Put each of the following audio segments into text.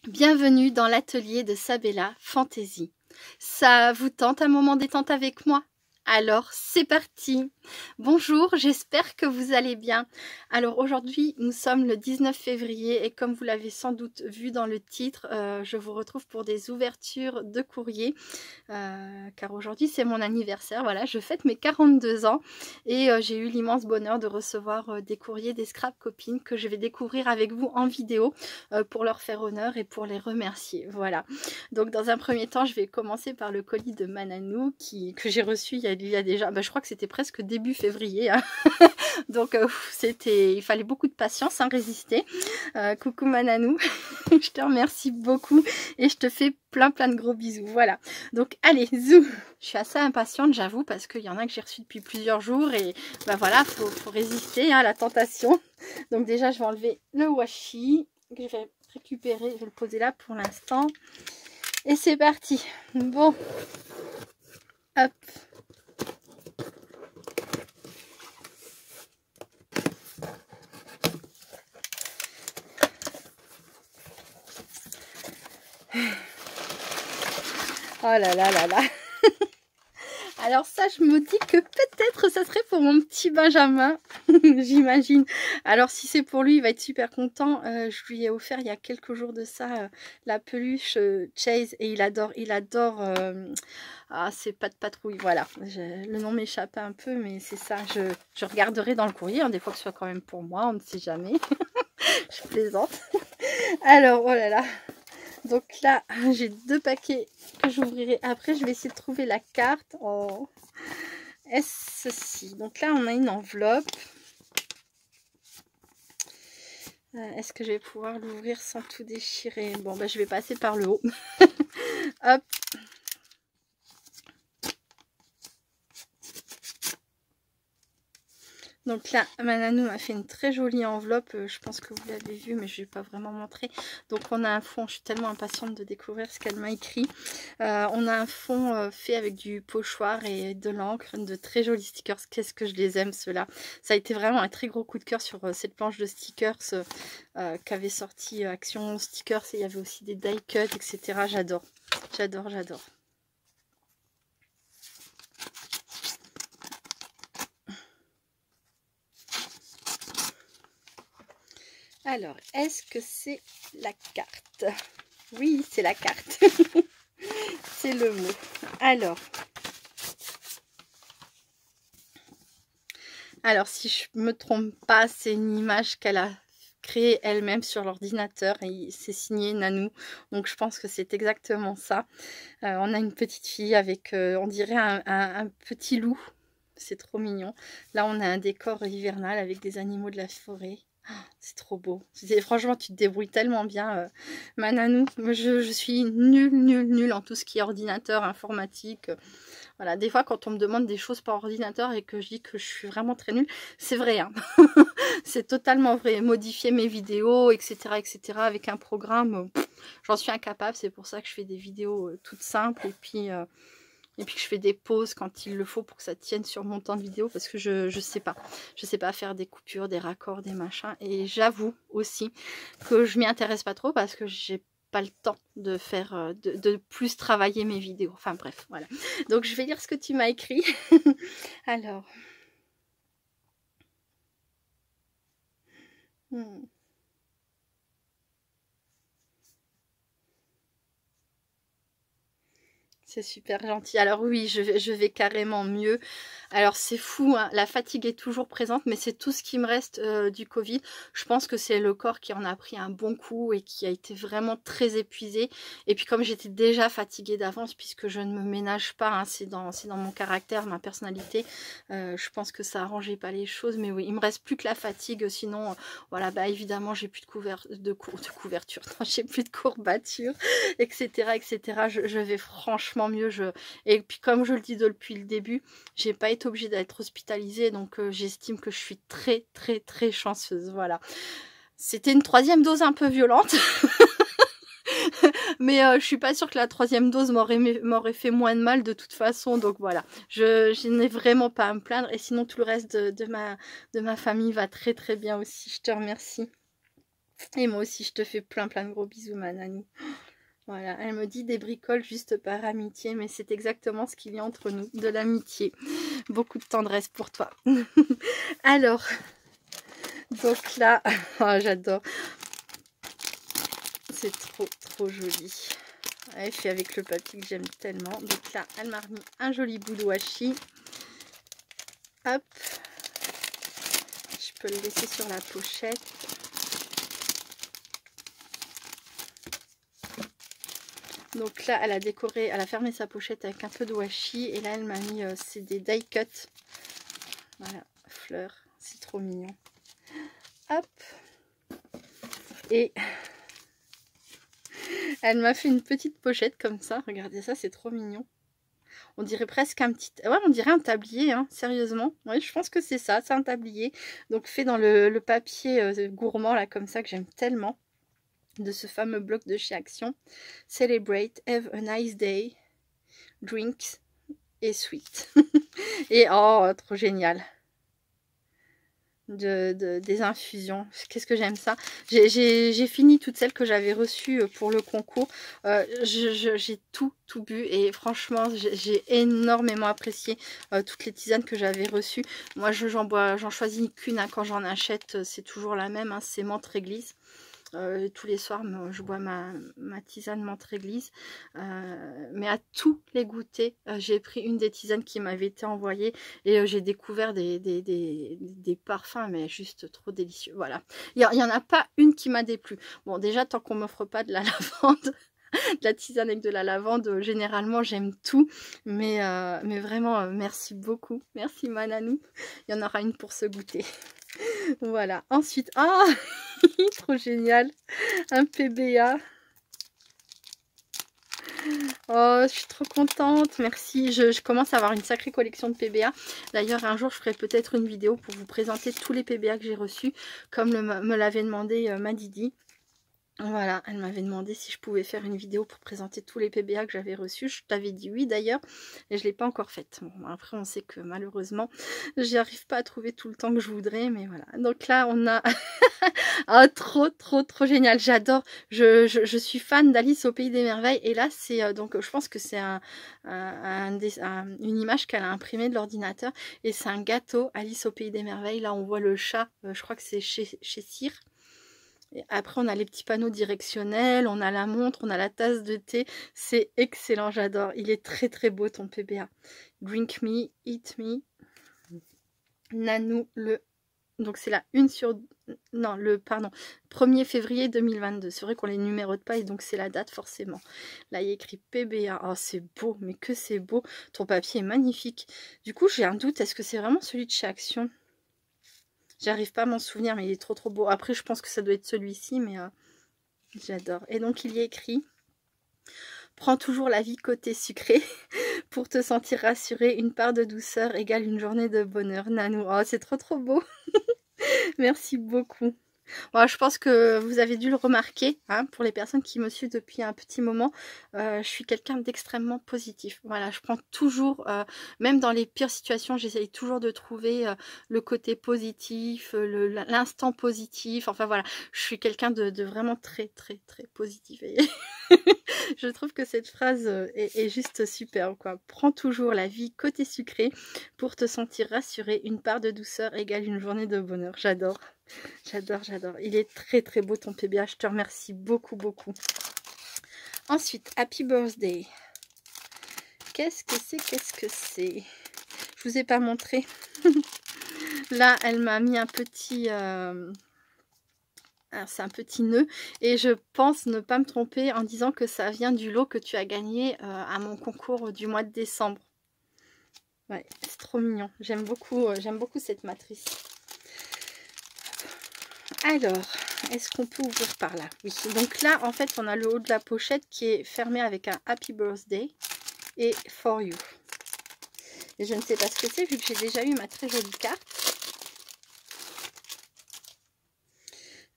Bienvenue dans l'atelier de Sabella Fantasy. Ça vous tente un moment détente avec moi? Alors c'est parti. Bonjour, j'espère que vous allez bien. Alors aujourd'hui nous sommes le 19 février et comme vous l'avez sans doute vu dans le titre, je vous retrouve pour des ouvertures de courrier car aujourd'hui c'est mon anniversaire. Voilà, je fête mes 42 ans et j'ai eu l'immense bonheur de recevoir des courriers des scrap copines que je vais découvrir avec vous en vidéo pour leur faire honneur et pour les remercier. Voilà, donc dans un premier temps je vais commencer par le colis de Mananou que j'ai reçu il y a déjà, je crois que c'était presque début février, hein. Donc il fallait beaucoup de patience, hein, résister. Coucou Mananou, je te remercie beaucoup et je te fais plein de gros bisous. Voilà, donc allez, zou. Je suis assez impatiente, j'avoue, parce qu'il y en a que j'ai reçu depuis plusieurs jours et voilà, faut résister, hein, à la tentation. Donc déjà je vais enlever le washi que je vais récupérer, je vais le poser là pour l'instant et c'est parti. Bon, hop. Oh là là là là. Alors ça, je me dis que peut-être ça serait pour mon petit Benjamin, j'imagine. Alors si c'est pour lui, il va être super content. Je lui ai offert il y a quelques jours de ça la peluche Chase et il adore. C'est pas de patrouille, voilà. Le nom m'échappe un peu, mais c'est ça. Je regarderai dans le courrier, hein, des fois que ce soit quand même pour moi, on ne sait jamais. Je plaisante. Alors, oh là là. Donc là, j'ai 2 paquets que j'ouvrirai après. Je vais essayer de trouver la carte. Oh. Est-ce ceci? Donc là, on a une enveloppe. Est-ce que je vais pouvoir l'ouvrir sans tout déchirer? Bon, je vais passer par le haut. Hop. Donc là, Mananou m'a fait une très jolie enveloppe. Je pense que vous l'avez vu, mais je ne vais pas vraiment montrer. Donc on a un fond, je suis tellement impatiente de découvrir ce qu'elle m'a écrit. On a un fond fait avec du pochoir et de l'encre, de très jolis stickers. Qu'est-ce que je les aime ceux-là. Ça a été vraiment un très gros coup de cœur sur cette planche de stickers qu'avait sorti Action Stickers. Et il y avait aussi des die cuts, etc. J'adore, j'adore, j'adore. Alors, est-ce que c'est la carte? Oui, c'est la carte. C'est le mot. Alors, si je me trompe pas, c'est une image qu'elle a créée elle-même sur l'ordinateur et c'est signé Nanou. Donc, je pense que c'est exactement ça. On a une petite fille avec, on dirait un petit loup. C'est trop mignon. Là, on a un décor hivernal avec des animaux de la forêt. C'est trop beau. Franchement, tu te débrouilles tellement bien, Mananou. Je suis nulle en tout ce qui est ordinateur, informatique. Voilà, des fois, quand on me demande des choses par ordinateur et que je dis que je suis vraiment très nulle, c'est vrai, hein. C'est totalement vrai. Modifier mes vidéos, etc., avec un programme, j'en suis incapable. C'est pour ça que je fais des vidéos toutes simples et puis que je fais des pauses quand il le faut pour que ça tienne sur mon temps de vidéo parce que je sais pas. Je sais pas faire des coupures, des raccords, des machins. Et j'avoue aussi que je m'y intéresse pas trop parce que j'ai pas le temps de faire, de plus travailler mes vidéos. Enfin bref, voilà. Donc je vais lire ce que tu m'as écrit. Alors. C'est super gentil. Alors oui, je vais carrément mieux. Alors c'est fou, hein, la fatigue est toujours présente, mais c'est tout ce qui me reste du Covid. Je pense que c'est le corps qui en a pris un bon coup et qui a été vraiment très épuisé. Et puis comme j'étais déjà fatiguée d'avance, puisque je ne me ménage pas, hein, c'est dans mon caractère, ma personnalité, je pense que ça arrangeait pas les choses. Mais oui, il me reste plus que la fatigue, sinon, voilà, évidemment, j'ai plus de couverture, j'ai plus de courbatures, etc. Je vais franchement mieux. Et puis comme je le dis depuis le début, j'ai pas été obligée d'être hospitalisée, donc j'estime que je suis très chanceuse. Voilà. C'était une 3e dose un peu violente. Mais je suis pas sûre que la 3e dose m'aurait fait moins de mal de toute façon. Donc voilà, je n'ai vraiment pas à me plaindre. Et sinon tout le reste de ma famille va très bien aussi. Je te remercie. Et moi aussi, je te fais plein de gros bisous, ma Nanou. Voilà, elle me dit des bricoles juste par amitié, mais c'est exactement ce qu'il y a entre nous, de l'amitié. Beaucoup de tendresse pour toi. Alors, donc là, oh, j'adore. C'est trop joli. Elle fait avec le papier que j'aime tellement. Donc là, elle m'a remis un joli bout de washi. Hop. Je peux le laisser sur la pochette. Donc là, elle a décoré, elle a fermé sa pochette avec un peu de washi. Et là, elle m'a mis, c'est des die cut. Voilà, fleurs. C'est trop mignon. Hop. Et elle m'a fait une petite pochette comme ça. Regardez ça, c'est trop mignon. On dirait presque un petit... Ouais, on dirait un tablier, hein, sérieusement. Oui, je pense que c'est ça, c'est un tablier. Donc fait dans le papier gourmand, là, comme ça, que j'aime tellement. De ce fameux bloc de chez Action. Celebrate, have a nice day, drinks et sweet. Et oh, trop génial. Des infusions. Qu'est-ce que j'aime ça. J'ai fini toutes celles que j'avais reçues pour le concours. J'ai tout bu et franchement j'ai énormément apprécié toutes les tisanes que j'avais reçues. Moi j'en choisis qu'une hein, quand j'en achète, c'est toujours la même, hein, c'est menthe réglisse. Tous les soirs je bois ma tisane menthe réglisse, mais à tous les goûters j'ai pris une des tisanes qui m'avait été envoyée et j'ai découvert des parfums mais juste trop délicieux. Voilà, il n'y en a pas une qui m'a déplu. Bon, déjà tant qu'on m'offre pas de la lavande de la tisane avec de la lavande, généralement j'aime tout, mais vraiment merci beaucoup, merci ma Nanou, il y en aura une pour se goûter. Voilà, ensuite, ah trop génial, un PBA. Oh, je suis trop contente, merci. Je commence à avoir une sacrée collection de PBA. D'ailleurs, un jour, je ferai peut-être une vidéo pour vous présenter tous les PBA que j'ai reçus, comme me l'avait demandé ma Didi. Voilà, elle m'avait demandé si je pouvais faire une vidéo pour présenter tous les PBA que j'avais reçus. Je t'avais dit oui d'ailleurs, et je ne l'ai pas encore faite. Bon, après, on sait que malheureusement, j'y arrive pas à trouver tout le temps que je voudrais, mais voilà. Donc là, on a ah, trop génial. J'adore. Je suis fan d'Alice au Pays des Merveilles, et là, c'est donc, je pense que c'est une image qu'elle a imprimée de l'ordinateur, et c'est un gâteau Alice au Pays des Merveilles. Là, on voit le chat. Je crois que c'est chez Cire. Et après, on a les petits panneaux directionnels, on a la montre, on a la tasse de thé. C'est excellent, j'adore. Il est très beau ton PBA. Drink me, eat me. Nanou, donc c'est la 1 sur... Non, pardon, 1er février 2022. C'est vrai qu'on les numérote pas et donc c'est la date forcément. Là, il y a écrit PBA. Oh, c'est beau, mais que c'est beau. Ton papier est magnifique. Du coup, j'ai un doute. Est-ce que c'est vraiment celui de chez Action ? J'arrive pas à m'en souvenir, mais il est trop beau. Après, je pense que ça doit être celui-ci, mais j'adore. Et donc, il y est écrit « Prends toujours la vie côté sucré pour te sentir rassuré. Une part de douceur égale une journée de bonheur. » Nanou, oh, c'est trop beau. Merci beaucoup. Bon, je pense que vous avez dû le remarquer, hein, pour les personnes qui me suivent depuis un petit moment, je suis quelqu'un d'extrêmement positif. Voilà, je prends toujours, même dans les pires situations, j'essaye toujours de trouver le côté positif, l'instant positif. Enfin voilà, je suis quelqu'un de vraiment très positif. Et je trouve que cette phrase est juste superbe, quoi. Prends toujours la vie côté sucré pour te sentir rassuré. Une part de douceur égale une journée de bonheur. J'adore. J'adore. Il est très beau ton PBA. Je te remercie beaucoup. Ensuite, Happy Birthday. Qu'est-ce que c'est? Je vous ai pas montré. Là, elle m'a mis un petit... Alors, c'est un petit nœud. Et je pense ne pas me tromper en disant que ça vient du lot que tu as gagné à mon concours du mois de décembre. Ouais, c'est trop mignon. J'aime beaucoup cette matrice. Alors, est-ce qu'on peut ouvrir par là? Oui. Donc là, en fait, on a le haut de la pochette qui est fermé avec un Happy Birthday et For You. Et je ne sais pas ce que c'est vu que j'ai déjà eu ma très jolie carte.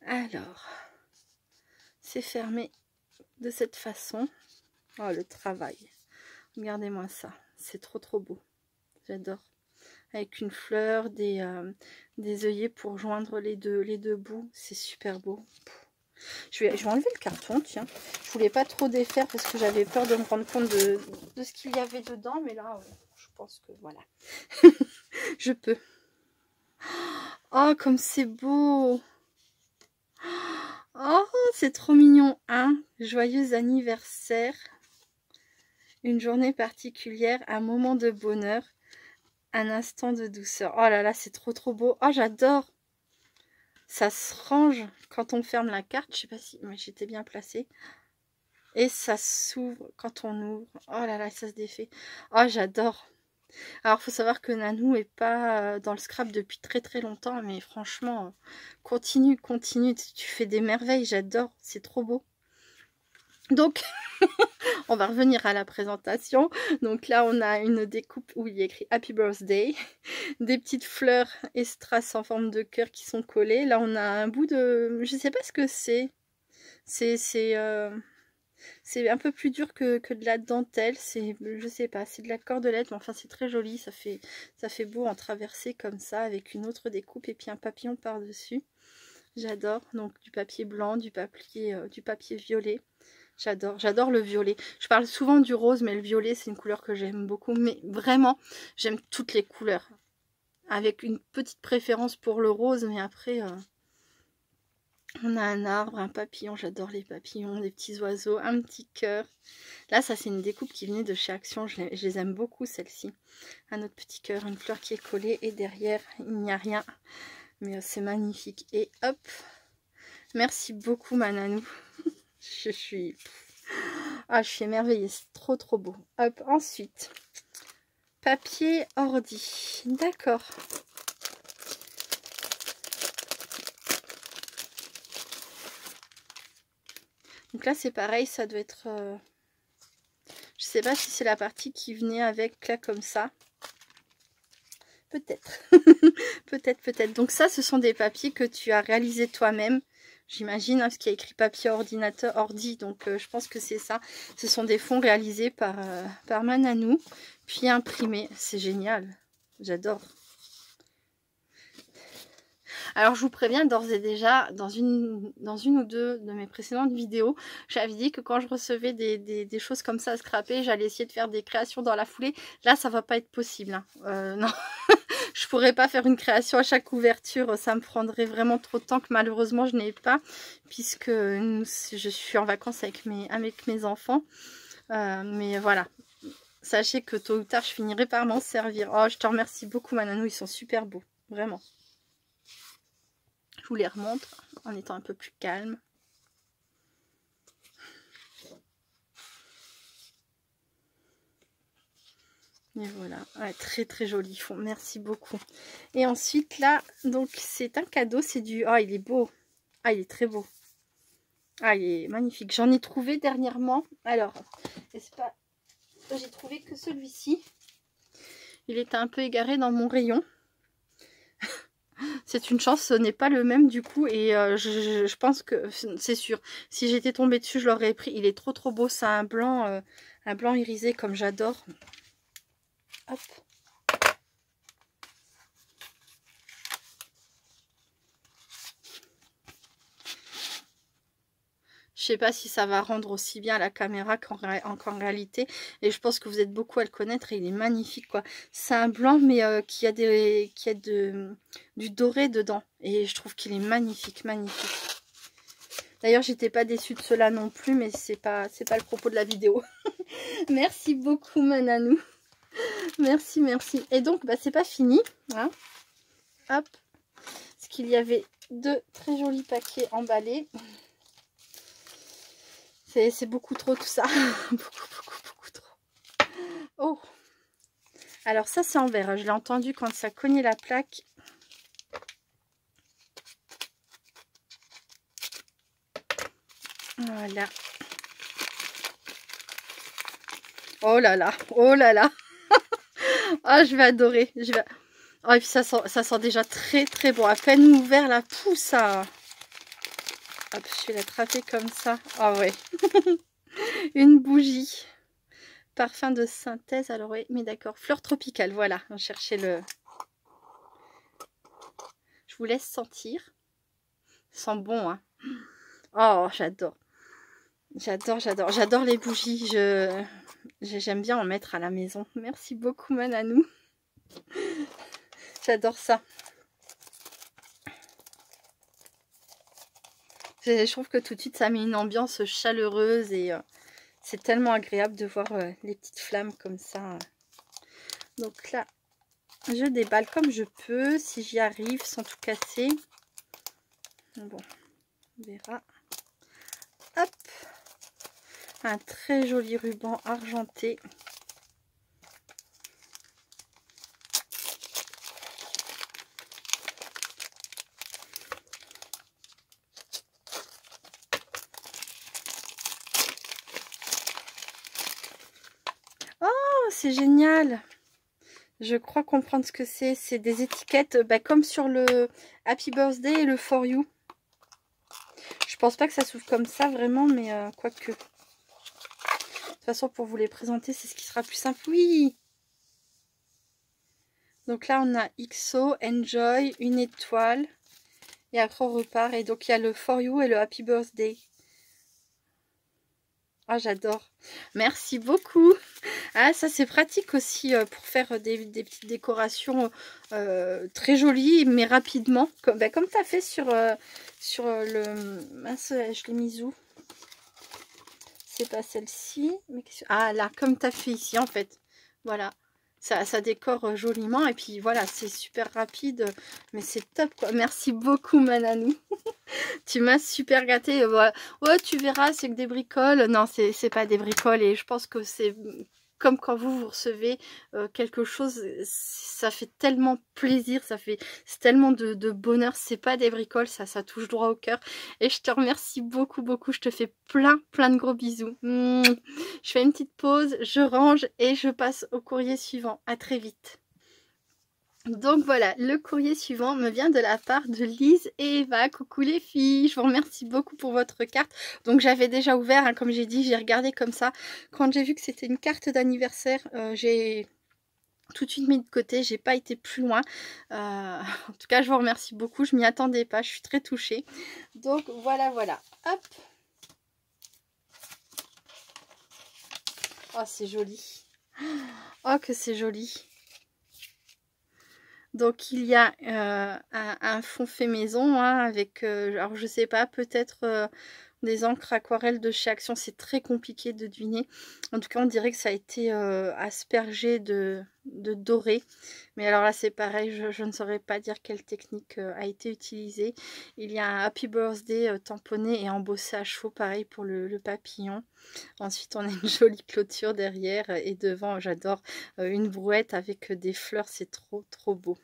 Alors, c'est fermé de cette façon. Oh, le travail. Regardez-moi ça. C'est trop beau. J'adore. Avec une fleur, des œillets pour joindre les deux bouts. C'est super beau. Je vais enlever le carton, tiens. Je voulais pas trop défaire parce que j'avais peur de me rendre compte de ce qu'il y avait dedans. Mais là, je pense que voilà. Je peux. Oh, comme c'est beau! Oh, c'est trop mignon, hein? Joyeux anniversaire. Une journée particulière, un moment de bonheur, un instant de douceur. Oh là là, c'est trop beau. Oh, j'adore. Ça se range quand on ferme la carte. Je sais pas si j'étais bien placée. Et ça s'ouvre quand on ouvre. Oh là là, ça se défait. Oh, j'adore. Alors, faut savoir que Nanou est pas dans le scrap depuis très longtemps. Mais franchement, continue. Tu fais des merveilles. J'adore. C'est trop beau. Donc, on va revenir à la présentation. Donc là, on a une découpe où il y a écrit Happy Birthday. Des petites fleurs et strass en forme de cœur qui sont collées. Là, on a un bout de... Je sais pas ce que c'est. C'est un peu plus dur que de la dentelle. Je sais pas, c'est de la cordelette. Mais enfin, c'est très joli. Ça fait beau en traverser comme ça avec une autre découpe et puis un papillon par-dessus. J'adore. Donc du papier blanc, du papier violet. J'adore le violet. Je parle souvent du rose, mais le violet, c'est une couleur que j'aime beaucoup. Mais vraiment, j'aime toutes les couleurs. Avec une petite préférence pour le rose, mais après, on a un arbre, un papillon. J'adore les papillons, des petits oiseaux, un petit cœur. Là, ça, c'est une découpe qui venait de chez Action. Je les aime beaucoup, celle-ci. Un autre petit cœur, une fleur qui est collée. Et derrière, il n'y a rien. Mais c'est magnifique. Et hop, merci beaucoup, ma Nanou. Je suis émerveillée, c'est trop beau. Hop, ensuite, papier ordi. D'accord. Donc là, c'est pareil, ça doit être... je sais pas si c'est la partie qui venait avec, là, comme ça. Peut-être. peut-être. Donc ça, ce sont des papiers que tu as réalisés toi-même. J'imagine, hein, parce qu'il y a écrit papier ordinateur, ordi, donc je pense que c'est ça. Ce sont des fonds réalisés par ma Nanou, puis imprimés. C'est génial, j'adore. Alors je vous préviens d'ores et déjà, dans une ou deux de mes précédentes vidéos, j'avais dit que quand je recevais des choses comme ça à scraper, j'allais essayer de faire des créations dans la foulée. Là, ça va pas être possible, hein. Non. Je pourrais pas faire une création à chaque ouverture, ça me prendrait vraiment trop de temps que malheureusement je n'ai pas, puisque je suis en vacances avec mes enfants. Mais voilà, sachez que tôt ou tard je finirai par m'en servir. Oh, je te remercie beaucoup, ma Nanou, ils sont super beaux, vraiment. Je vous les remontre en étant un peu plus calme. Et voilà, ouais, très joli fond, merci beaucoup. Et ensuite là, donc c'est un cadeau, c'est du... Oh, il est beau, ah il est très beau. Ah, il est magnifique. J'en ai trouvé dernièrement. Alors, j'ai trouvé que celui-ci. Il était un peu égaré dans mon rayon. C'est une chance, ce n'est pas le même du coup. Et je pense que c'est sûr. Si j'étais tombée dessus, je l'aurais pris. Il est trop beau. C'est un blanc irisé comme j'adore. Hop. Je sais pas si ça va rendre aussi bien à la caméra qu'en réalité. Et je pense que vous êtes beaucoup à le connaître. Et il est magnifique, quoi. C'est un blanc, mais qui a du doré dedans. Et je trouve qu'il est magnifique. D'ailleurs, j'étais pas déçue de cela non plus. Mais c'est pas le propos de la vidéo. Merci beaucoup, ma Nanou. Merci. Et donc, bah, c'est pas fini. Hein. Hop. Parce qu'il y avait deux très jolis paquets emballés. C'est beaucoup trop tout ça. beaucoup trop. Oh. Alors ça c'est en verre. Je l'ai entendu quand ça cognait la plaque. Voilà. Oh là là. Ah, je vais adorer. Oh, et puis ça sent déjà très bon. À peine ouvert la pousse, ça. Hop, je vais l'attraper comme ça. Ah ouais. Une bougie. Parfum de synthèse. Alors oui, mais d'accord. Fleur tropicale, voilà. On cherchait le... Je vous laisse sentir. Ça sent bon, hein. Oh, j'adore. J'adore, j'adore. J'adore les bougies. J'aime bien en mettre à la maison. Merci beaucoup, Mananou. J'adore ça. Je trouve que tout de suite, ça met une ambiance chaleureuse et c'est tellement agréable de voir les petites flammes comme ça. Donc là, je déballe comme je peux, si j'y arrive, sans tout casser. Bon, on verra. Hop, un très joli ruban argenté. Oh, c'est génial! Je crois comprendre ce que c'est. C'est des étiquettes comme sur le Happy Birthday et le For You. Je pense pas que ça s'ouvre comme ça vraiment, mais quoique. De toute façon, pour vous les présenter, c'est ce qui sera plus simple. Oui! Donc là, on a XO, Enjoy, une étoile. Et après, on repart. Et donc, il y a le For You et le Happy Birthday. Ah, j'adore. Merci beaucoup. Ah, ça, c'est pratique aussi pour faire des petites décorations très jolies, mais rapidement. Comme tu as fait sur le... Mince, je l'ai mise où? C'est pas celle-ci. Ah, là, comme tu as fait ici, en fait. Voilà. Ça décore joliment. Et puis, voilà, c'est super rapide. Mais c'est top, quoi. Merci beaucoup, Mananou. Tu m'as super gâtée. Ouais, tu verras, c'est que des bricoles. Non, c'est pas des bricoles. Et je pense que c'est comme quand vous recevez quelque chose, ça fait tellement plaisir, c'est tellement de bonheur. C'est pas des bricoles, ça touche droit au cœur. Et je te remercie beaucoup, beaucoup. Je te fais plein de gros bisous. Je fais une petite pause, je range et je passe au courrier suivant. À très vite. Donc voilà, le courrier suivant me vient de la part de Lise et Eva. Coucou les filles, je vous remercie beaucoup pour votre carte. Donc j'avais déjà ouvert, hein, comme j'ai dit, j'ai regardé comme ça. Quand j'ai vu que c'était une carte d'anniversaire, j'ai tout de suite mis de côté, j'ai pas été plus loin. En tout cas, je vous remercie beaucoup, je m'y attendais pas, je suis très touchée. Donc voilà, voilà. Hop. Oh, c'est joli. Oh, que c'est joli. Donc il y a un fond fait maison hein, avec, alors je sais pas, peut-être des encres aquarelles de chez Action. C'est très compliqué de deviner. En tout cas on dirait que ça a été aspergé de doré. Mais alors là c'est pareil, je ne saurais pas dire quelle technique a été utilisée. Il y a un Happy Birthday tamponné et embossé à chaud, pareil pour le papillon. Ensuite, on a une jolie clôture derrière et devant, j'adore, une brouette avec des fleurs, c'est trop beau.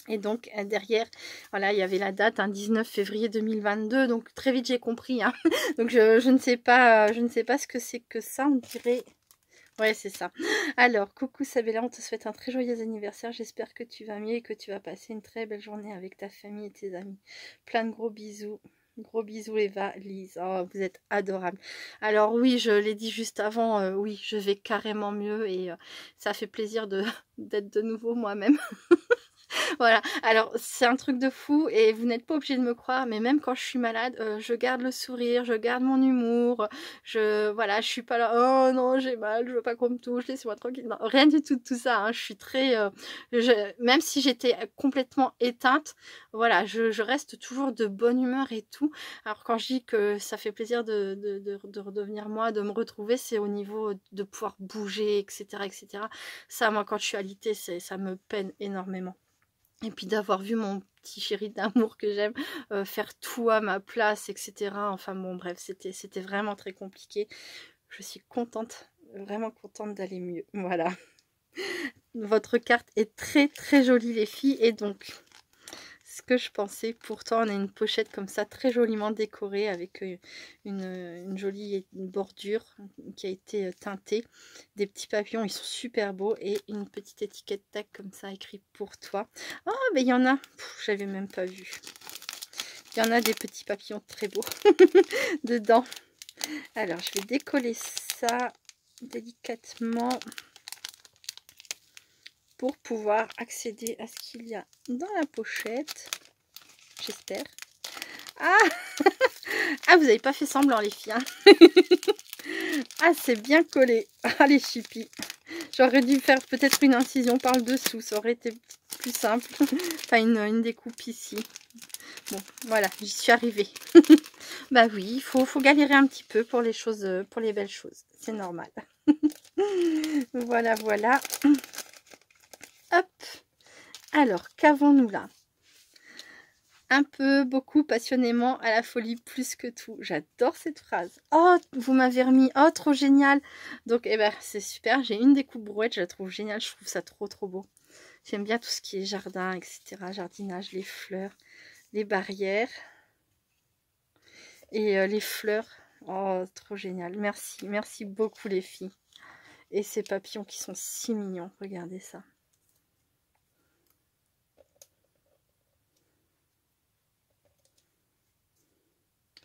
Et donc derrière, voilà, il y avait la date, 19 février 2022, donc très vite j'ai compris. Hein. Donc je ne sais pas ce que c'est que ça, on dirait. Ouais, c'est ça. Alors, coucou Sabella, on te souhaite un très joyeux anniversaire. J'espère que tu vas mieux et que tu vas passer une très belle journée avec ta famille et tes amis. Plein de gros bisous. Gros bisous Eva, Lise. Oh, vous êtes adorables. Alors oui, je l'ai dit juste avant, oui, je vais carrément mieux et ça fait plaisir d'être de nouveau moi-même. Voilà, alors c'est un truc de fou et vous n'êtes pas obligé de me croire, mais même quand je suis malade, je garde le sourire, je garde mon humour, voilà, je suis pas là, oh non j'ai mal, je veux pas qu'on me touche, laissez-moi tranquille, non, rien du tout de tout ça, hein. Je suis très, même si j'étais complètement éteinte, voilà, je reste toujours de bonne humeur et tout. Alors quand je dis que ça fait plaisir de redevenir moi, de me retrouver, c'est au niveau de pouvoir bouger, etc., etc. Ça, moi, quand je suis alitée, ça me peine énormément. Et puis d'avoir vu mon petit chéri d'amour que j'aime faire tout à ma place, etc. Enfin bon, bref, c'était vraiment très compliqué. Je suis contente, vraiment contente d'aller mieux. Voilà. Votre carte est très jolie les filles. Et donc, ce que je pensais, pourtant on a une pochette comme ça très joliment décorée avec une jolie bordure qui a été teintée, des petits papillons, ils sont super beaux et une petite étiquette tag comme ça écrit pour toi. Oh mais il y en a, j'avais même pas vu, il y en a des petits papillons très beaux dedans. Alors je vais décoller ça délicatement pour pouvoir accéder à ce qu'il y a dans la pochette, j'espère. Ah, ah vous n'avez pas fait semblant les filles. Hein. Ah, c'est bien collé. Ah, les chippies. J'aurais dû faire peut-être une incision par le dessous. Ça aurait été plus simple. Enfin, une découpe ici. Bon, voilà, j'y suis arrivée. Bah oui, il faut galérer un petit peu pour les choses, pour les belles choses. C'est normal. Voilà, voilà. Hop. Alors, qu'avons-nous là? Un peu, beaucoup, passionnément, à la folie, plus que tout. J'adore cette phrase. Oh, vous m'avez remis. Oh, trop génial. Donc, eh ben, c'est super. J'ai une découpe brouette. Je la trouve géniale. Je trouve ça trop, trop beau. J'aime bien tout ce qui est jardin, etc. Jardinage, les fleurs, les barrières et les fleurs. Oh, trop génial. Merci. Merci beaucoup, les filles. Et ces papillons qui sont si mignons. Regardez ça.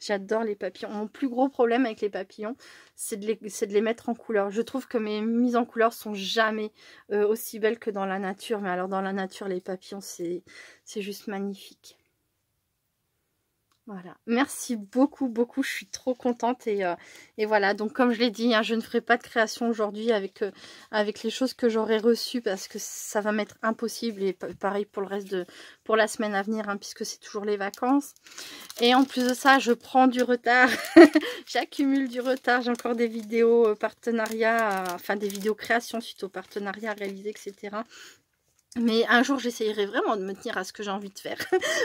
J'adore les papillons. Mon plus gros problème avec les papillons, c'est de les mettre en couleur. Je trouve que mes mises en couleur sont jamais aussi belles que dans la nature. Mais alors dans la nature, les papillons, c'est juste magnifique. Voilà, merci beaucoup, beaucoup, je suis trop contente et voilà, donc comme je l'ai dit, hein, je ne ferai pas de création aujourd'hui avec les choses que j'aurai reçues parce que ça va m'être impossible et pareil pour le reste pour la semaine à venir, hein, puisque c'est toujours les vacances. Et en plus de ça, je prends du retard, j'accumule du retard, j'ai encore des vidéos partenariats, enfin des vidéos création suite aux partenariats réalisés, etc. Mais un jour, j'essayerai vraiment de me tenir à ce que j'ai envie de faire.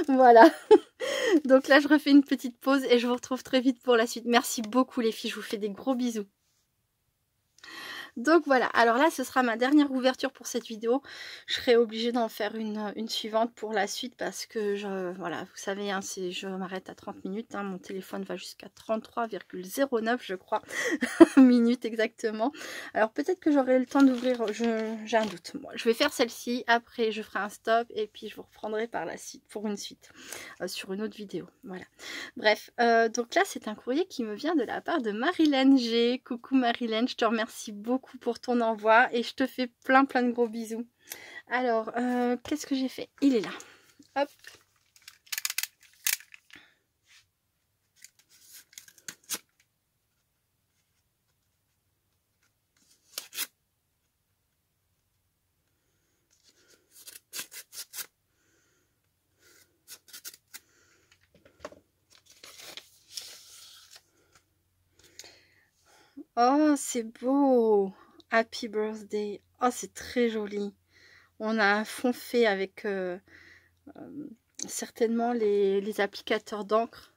Voilà. Donc là, je refais une petite pause et je vous retrouve très vite pour la suite. Merci beaucoup les filles, je vous fais des gros bisous. Donc voilà, alors là ce sera ma dernière ouverture pour cette vidéo. Je serai obligée d'en faire une suivante pour la suite parce que voilà, vous savez, hein, je m'arrête à 30 minutes, hein, mon téléphone va jusqu'à 33,09 je crois, minutes exactement. Alors peut-être que j'aurai le temps d'ouvrir, j'ai un doute. Moi, je vais faire celle-ci, après je ferai un stop et puis je vous reprendrai par la suite pour une suite sur une autre vidéo. Voilà. Bref, donc là c'est un courrier qui me vient de la part de Marilène G. Coucou Marilène, je te remercie beaucoup pour ton envoi et je te fais plein de gros bisous. Alors, qu'est-ce que j'ai fait? Il est là. Hop. Oh, c'est beau. Happy birthday. Oh, c'est très joli. On a un fond fait avec certainement les applicateurs d'encre.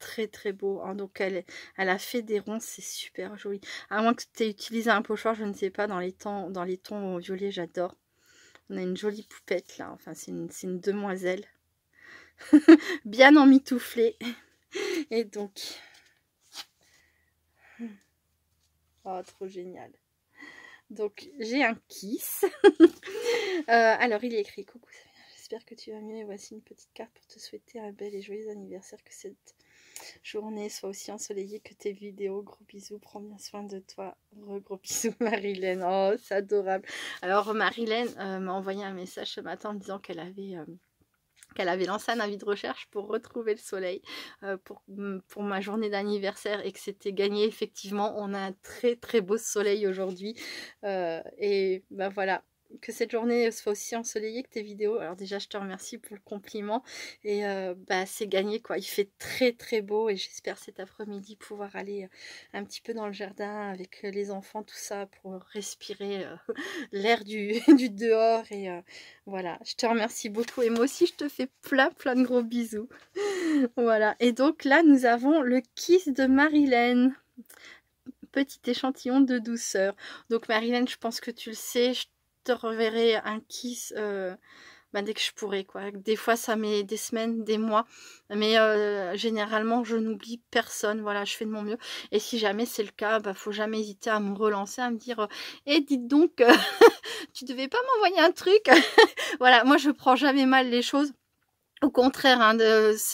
Très beau. Hein. Donc elle a fait des ronds, c'est super joli. À moins que tu aies utilisé un pochoir, je ne sais pas, dans les tons violets, j'adore. On a une jolie poupette là. Enfin, c'est une demoiselle. Bien emmitouflée. Et donc... Oh, trop génial. Donc, j'ai un kiss. Alors, il est écrit « Coucou, j'espère que tu vas mieux et voici une petite carte pour te souhaiter un bel et joyeux anniversaire, que cette journée soit aussi ensoleillée que tes vidéos. Gros bisous, prends bien soin de toi. Gros bisous, Marilène. » Oh, c'est adorable. Alors, Marilène m'a envoyé un message ce matin en me disant qu'elle avait lancé un avis de recherche pour retrouver le soleil pour ma journée d'anniversaire et que c'était gagné. Effectivement, on a un très beau soleil aujourd'hui et ben voilà, que cette journée soit aussi ensoleillée que tes vidéos. Alors déjà, je te remercie pour le compliment et bah, c'est gagné quoi. Il fait très beau et j'espère cet après-midi pouvoir aller un petit peu dans le jardin avec les enfants, tout ça, pour respirer l'air du dehors et voilà, je te remercie beaucoup et moi aussi je te fais plein de gros bisous. Voilà, et donc là nous avons le kiss de Marilène. Petit échantillon de douceur. Donc Marilène, je pense que tu le sais, je te reverrai un kiss dès que je pourrai quoi. Des fois ça met des semaines, des mois, mais généralement je n'oublie personne. Voilà, je fais de mon mieux et si jamais c'est le cas, faut jamais hésiter à me relancer, à me dire et dites donc tu devais pas m'envoyer un truc. Voilà, moi je prends jamais mal les choses. Au contraire, hein,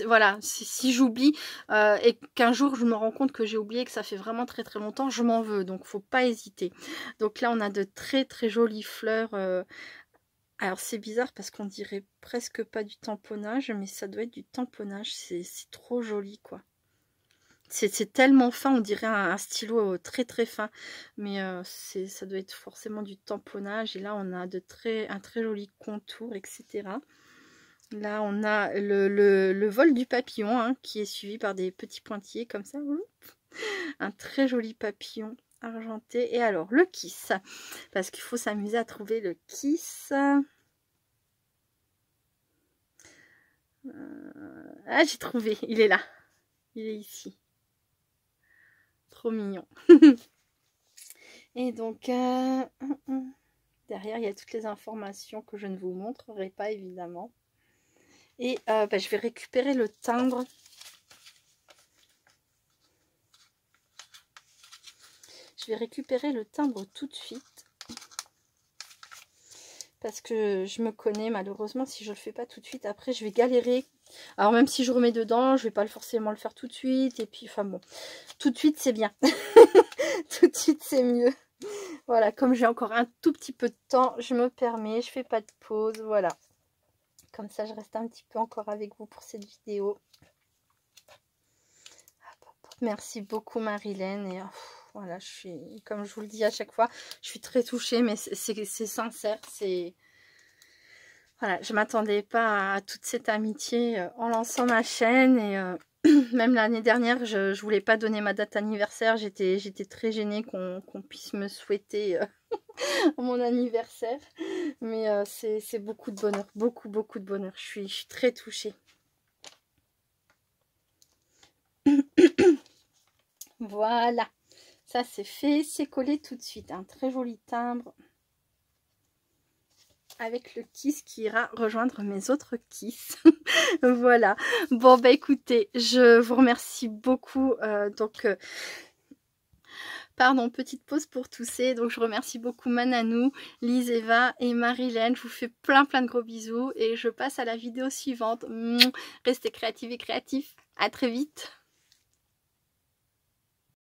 voilà, si j'oublie et qu'un jour je me rends compte que j'ai oublié, que ça fait vraiment très longtemps, je m'en veux. Donc faut pas hésiter. Donc là on a de très jolies fleurs Alors c'est bizarre parce qu'on dirait presque pas du tamponnage, mais ça doit être du tamponnage, c'est trop joli quoi. C'est tellement fin, on dirait un stylo très très fin, mais ça doit être forcément du tamponnage. Et là on a un très joli contour, etc. Là on a le vol du papillon hein, qui est suivi par des petits pointillés comme ça. Un très joli papillon argenté. Et alors le kiss, parce qu'il faut s'amuser à trouver le kiss. Ah j'ai trouvé, il est là, il est ici. Trop mignon. Et donc derrière il y a toutes les informations que je ne vous montrerai pas évidemment. Et je vais récupérer le timbre. Je vais récupérer le timbre tout de suite. Parce que je me connais, malheureusement, si je ne le fais pas tout de suite, après je vais galérer. Alors même si je remets dedans, je ne vais pas forcément le faire tout de suite. Et puis, enfin bon, tout de suite c'est bien. Tout de suite c'est mieux. Voilà, comme j'ai encore un tout petit peu de temps, je me permets, je fais pas de pause, voilà. Comme ça, je reste un petit peu encore avec vous pour cette vidéo. Merci beaucoup Marilène. Et voilà, je suis, comme je vous le dis à chaque fois, je suis très touchée, mais c'est sincère. Voilà, je m'attendais pas à toute cette amitié en lançant ma chaîne. Et même l'année dernière, je voulais pas donner ma date anniversaire. J'étais très gênée qu'on puisse me souhaiter mon anniversaire. Mais c'est beaucoup de bonheur, beaucoup de bonheur. Je suis très touchée. Voilà, ça c'est fait, c'est collé tout de suite. Un très joli timbre avec le kiss qui ira rejoindre mes autres kiss. Voilà, bon bah écoutez, je vous remercie beaucoup. Pardon, petite pause pour tousser. Donc je remercie beaucoup Mananou, Lise, Eva et Marilène. Je vous fais plein de gros bisous et je passe à la vidéo suivante. Restez créatifs et créatifs. À très vite.